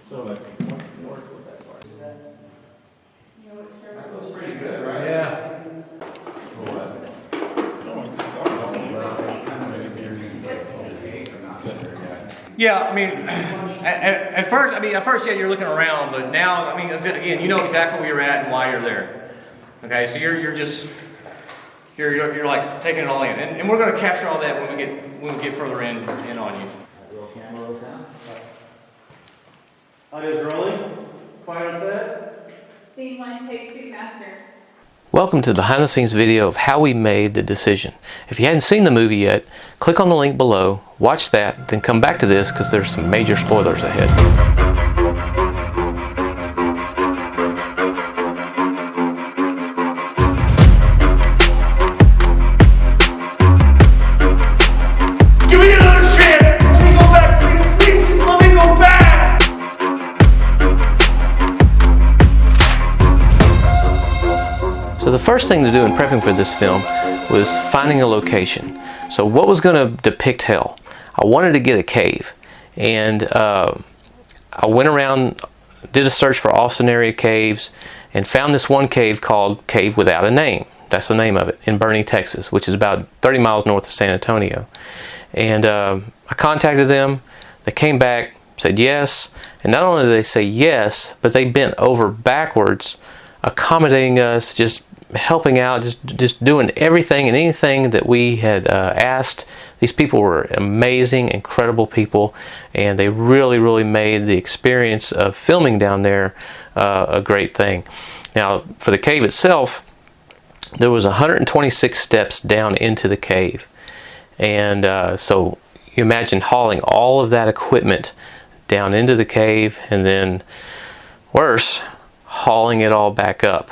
So I can work with that part. That looks pretty good, right? Yeah. Yeah, I mean, at first, yeah, you're looking around, but now, I mean, again, you know exactly where you're at and why you're there. Okay, so you're like taking it all in, and we're going to capture all that when we get further in on you. Roll camera, roll sound. Audio is rolling. Quiet on set. Scene 1, take 2, master. Welcome to the behind the scenes video of how we made the decision. If you hadn't seen the movie yet, click on the link below, watch that, then come back to this because there's some major spoilers ahead. Give me another chance! Let me go back, please, just let me go back! So the first thing to do in prepping for this film was finding a location. So what was going to depict hell? I wanted to get a cave, and I went around, did a search for Austin area caves, and found this one cave called Cave Without a Name. That's the name of it, in Boerne, Texas, which is about 30 miles north of San Antonio. And I contacted them. They came back, said yes, and not only did they say yes, but they bent over backwards, accommodating us, just helping out, just doing everything and anything that we had asked. These people were amazing, incredible people, and they really made the experience of filming down there a great thing. Now, for the cave itself, there was 126 steps down into the cave, and so you imagine hauling all of that equipment down into the cave, and then worse, hauling it all back up.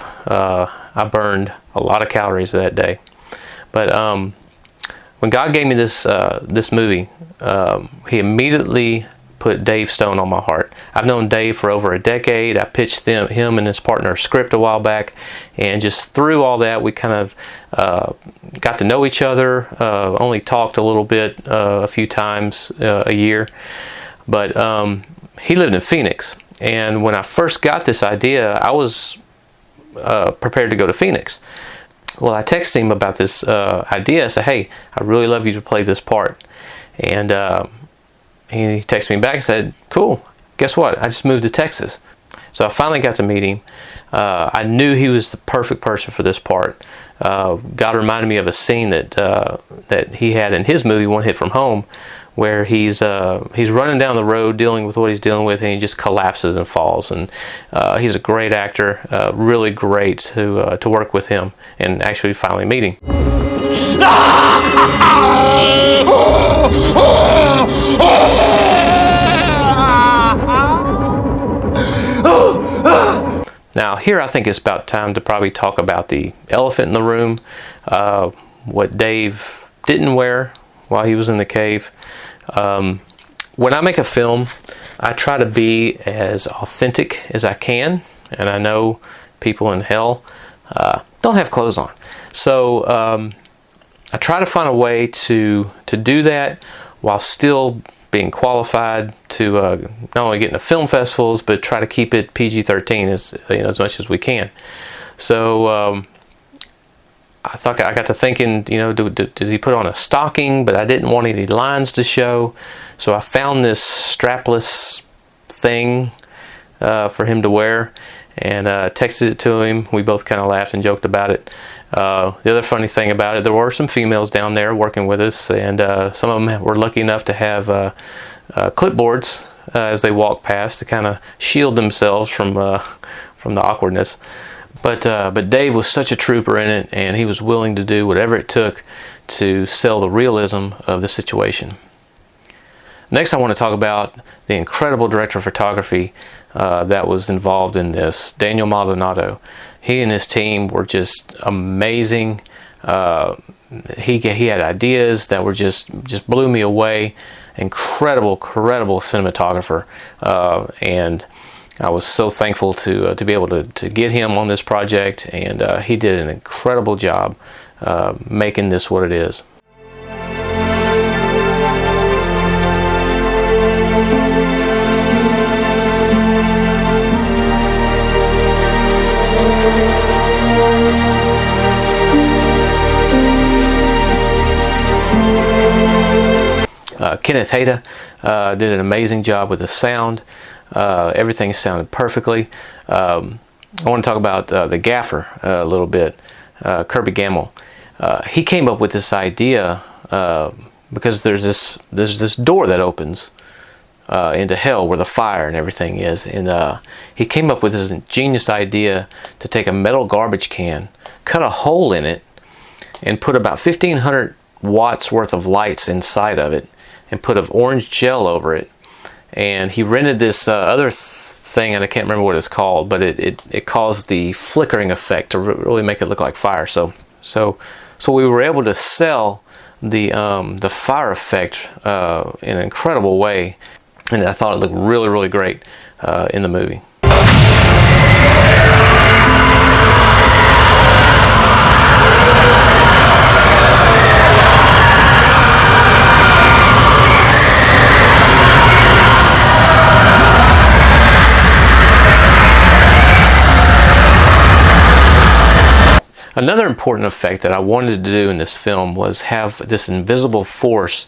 I burned a lot of calories that day. But when God gave me this movie, He immediately put Dave Stone on my heart. I've known Dave for over a decade. I pitched him and his partner a script a while back, and just through all that, we kind of got to know each other. Only talked a little bit, a few times a year. But he lived in Phoenix. And when I first got this idea, I was prepared to go to Phoenix. Well, I texted him about this idea. I said, hey, I really love you to play this part. And he texted me back and said, cool, guess what? I just moved to Texas. So I finally got to meet him. I knew he was the perfect person for this part. God reminded me of a scene that he had in his movie, One Hit From Home, where he's running down the road dealing with what he's dealing with, and he just collapses and falls. And he's a great actor, really great to work with him and actually finally meet him. Now here I think it's about time to probably talk about the elephant in the room, what Dave didn't wear while he was in the cave. When I make a film, I try to be as authentic as I can, and I know people in hell don't have clothes on. So I try to find a way to do that while still being qualified to not only get into film festivals, but try to keep it PG-13 as much as we can. So I got to thinking, does he put on a stocking? But I didn't want any lines to show, so I found this strapless thing for him to wear, and texted it to him. We both kind of laughed and joked about it. The other funny thing about it, there were some females down there working with us, and some of them were lucky enough to have clipboards as they walked past to kind of shield themselves from the awkwardness. But Dave was such a trooper in it, and he was willing to do whatever it took to sell the realism of the situation. Next, I want to talk about the incredible director of photography that was involved in this, Daniel Maldonado. He and his team were just amazing. He had ideas that were just blew me away. Incredible cinematographer, and I was so thankful to be able to get him on this project, and he did an incredible job making this what it is. Kenneth Hayda did an amazing job with the sound. Everything sounded perfectly. I want to talk about the gaffer a little bit, Kirby Gamble. He came up with this idea because there's this door that opens into hell where the fire and everything is, and he came up with this ingenious idea to take a metal garbage can, cut a hole in it, and put about 1,500 watts worth of lights inside of it, and put an orange gel over it. And he rented this other thing, and I can't remember what it's called, but it caused the flickering effect to really make it look like fire. So we were able to sell the fire effect in an incredible way, and I thought it looked really, really great in the movie. Another important effect that I wanted to do in this film was have this invisible force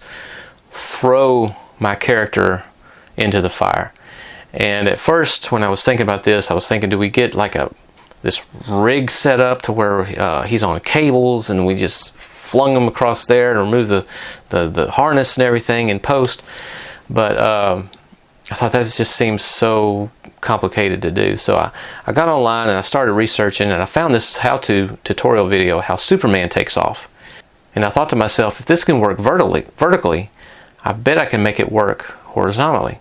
throw my character into the fire. And at first, when I was thinking about this, I was thinking, do we get like this rig set up to where he's on cables and we just flung him across there and remove the harness and everything in post? But I thought that just seems so complicated to do. So I got online and I started researching, and I found this how-to tutorial video, how Superman takes off. And I thought to myself, if this can work vertically, I bet I can make it work horizontally.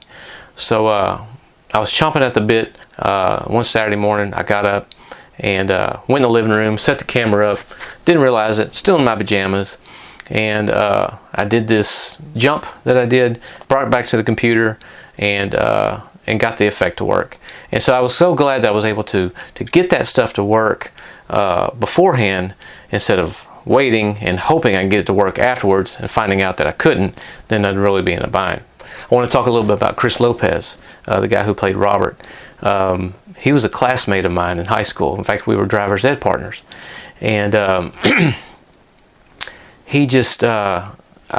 So I was chomping at the bit. One Saturday morning, I got up and went in the living room, set the camera up, didn't realize it, still in my pajamas. And I did this jump that I did, brought it back to the computer, and got the effect to work. And so I was so glad that I was able to get that stuff to work beforehand, instead of waiting and hoping I can get it to work afterwards and finding out that I couldn't. Then I'd really be in a bind. I want to talk a little bit about Chris Lopez, the guy who played Robert. He was a classmate of mine in high school. In fact, we were driver's ed partners. And he just, I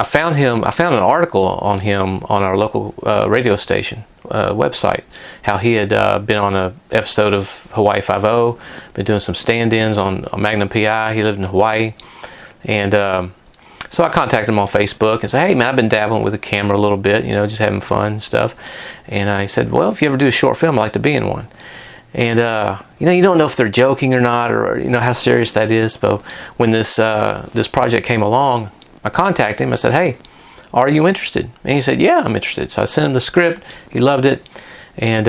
found an article on him on our local radio station website, how he had been on an episode of Hawaii Five-0, been doing some stand-ins on Magnum PI. He lived in Hawaii. And so I contacted him on Facebook and said, hey man, I've been dabbling with the camera a little bit, just having fun and stuff. And he said, well, if you ever do a short film, I'd like to be in one. And you don't know if they're joking or not, or how serious that is. But when this project came along, I contacted him. I said, hey, are you interested? And he said, yeah, I'm interested. So I sent him the script. He loved it. And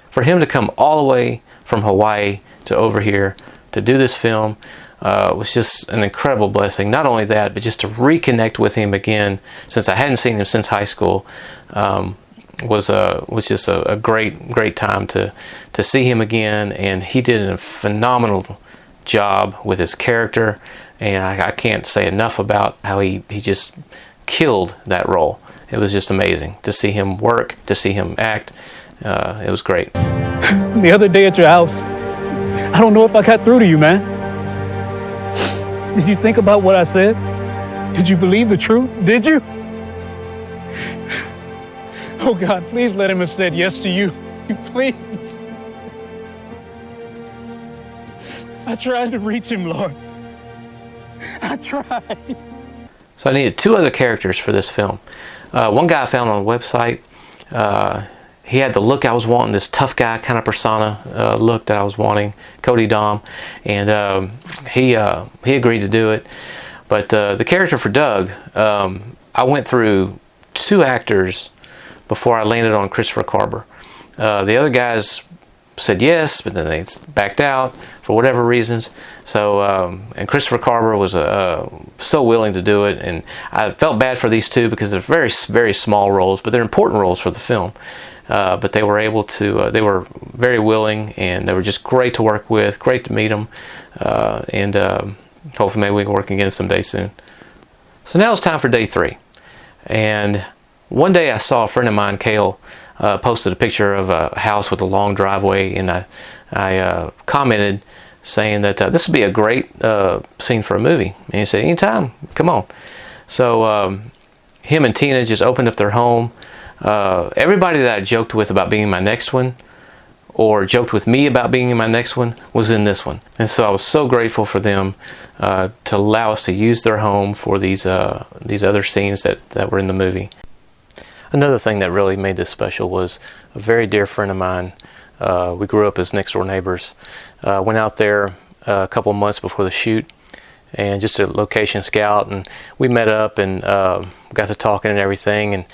for him to come all the way from Hawaii to over here to do this film was just an incredible blessing. Not only that, but just to reconnect with him again, since I hadn't seen him since high school, was just a great time to see him again. And he did a phenomenal job with his character. And I can't say enough about how he just killed that role. It was just amazing to see him work, to see him act. It was great. The other day at your house, I don't know if I got through to you, man. Did you think about what I said? Did you believe the truth? Did you? Oh God, please let him have said yes to you. Please. I tried to reach him, Lord. I tried. So I needed two other characters for this film. One guy I found on the website. He had the look I was wanting, this tough guy kind of persona look that I was wanting, Cody Dom, and he agreed to do it. But the character for Doug, I went through two actors before I landed on Christopher Carver. The other guys said yes, but then they backed out for whatever reasons. So, and Christopher Carver was so willing to do it, and I felt bad for these two because they're very, very small roles, but they're important roles for the film. But they were able to, they were very willing, and they were just great to work with, great to meet them, and hopefully maybe we can work again someday soon. So now it's time for day 3. And one day I saw a friend of mine, Cale, posted a picture of a house with a long driveway, and I commented saying that this would be a great scene for a movie. And he said, anytime, come on. So him and Tina just opened up their home. Everybody that I joked with about being in my next one, or joked with me about being in my next one, was in this one. And so I was so grateful for them to allow us to use their home for these other scenes that were in the movie. Another thing that really made this special was a very dear friend of mine. We grew up as next door neighbors. Went out there a couple months before the shoot, and just a location scout, and we met up and got to talking and everything. And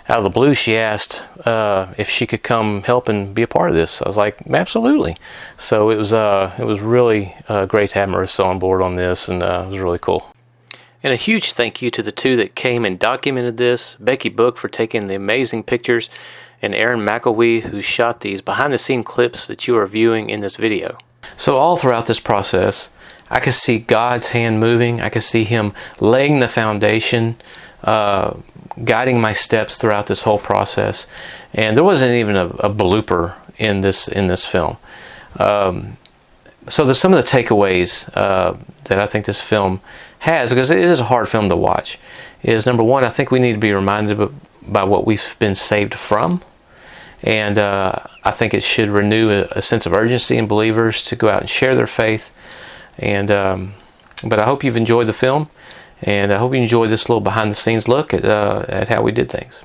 out of the blue, she asked if she could come help and be a part of this. I was like, absolutely. So it was really great to have Marissa on board on this, and it was really cool. And a huge thank you to the two that came and documented this: Becky Book for taking the amazing pictures, and Aaron McElwee, who shot these behind-the-scene clips that you are viewing in this video. So all throughout this process, I could see God's hand moving. I could see Him laying the foundation, guiding my steps throughout this whole process. And there wasn't even a blooper in this film. So there's some of the takeaways that I think this film has, because it is a hard film to watch, is number one, I think we need to be reminded by what we've been saved from. And I think it should renew a sense of urgency in believers to go out and share their faith. And but I hope you've enjoyed the film, and I hope you enjoyed this little behind-the-scenes look at how we did things.